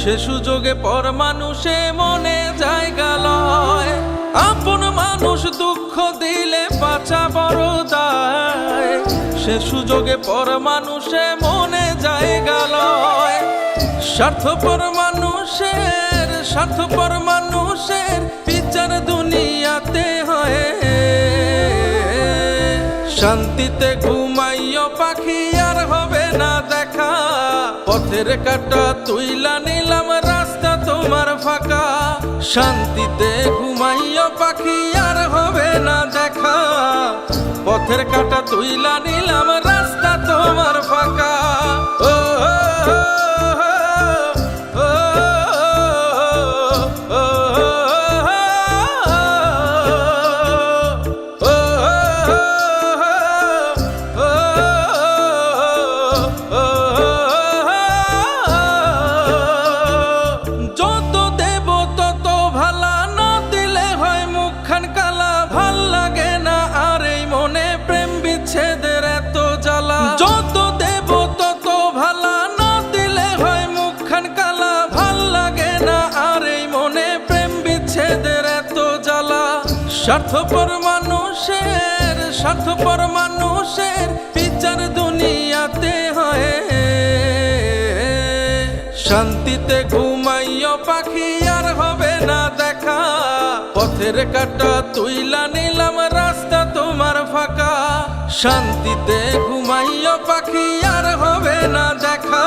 সে সুযোগে পর মানুষে মনে জায়গা লয়। আপন মানুষ দুঃখ দিলে বাঁচা বড় দায়। সে সুযোগে পর মানুষে মনে জায়গা লয়। স্বার্থপর মানুষের বিচার দুনিয়াতে হয়। শান্তিতে ঘুমাইও পাখি আর হবে না দেখা। পথের কাঁটা তুইলা নিলাম রাস্তা তোমার ফাঁকা। শান্তিতে ঘুমাইও পাখি আর হবে না দেখা। পথের কাঁটা তুইলা নিলাম রাস্তা তোমার ফাঁকা। ও স্বার্থপর মানুষের বিচার দুনিয়াতে হয়। শান্তিতে ঘুমাইও পাখি আর হবে না দেখা। পথের কাঁটা তুইলা নিলাম রাস্তা তোমার ফাঁকা। শান্তিতে ঘুমাইও পাখি আর হবে না দেখা।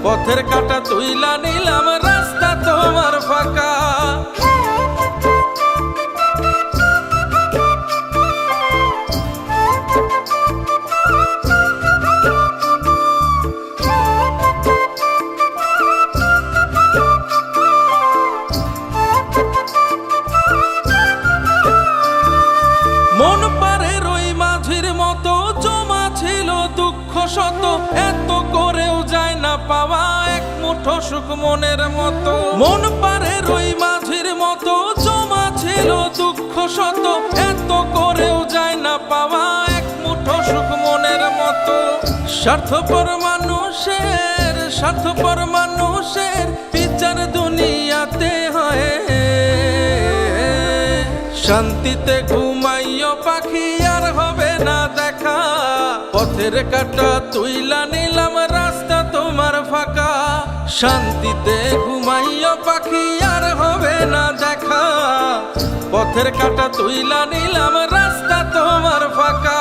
পথের কাঁটা তুইলা নিলাম রাস্তা তোমার ফাঁকা। মন পারে রই মাঝির মতো জমা ছিল দুঃখ শত। এত করেও যায় না পাওয়া এক মুঠো সুখ মনের মতো। মন পারে রই মাঝির মতো জমা ছিল দুঃখ শত। এত করেও যায় না পাওয়া এক মুঠো সুখ মনের মতো। স্বার্থপর মানুষের বিচার দুনিয়াতে হয়। শান্তিতে ঘুমাইও পাখি আর হবে না দেখা। পথের কাঁটা তুইলা নিলাম রাস্তা তোমার ফাঁকা। শান্তিতে ঘুমাইও পাখি আর হবে না দেখা। পথের কাঁটা তুইলা নিলাম রাস্তা তোমার ফাঁকা।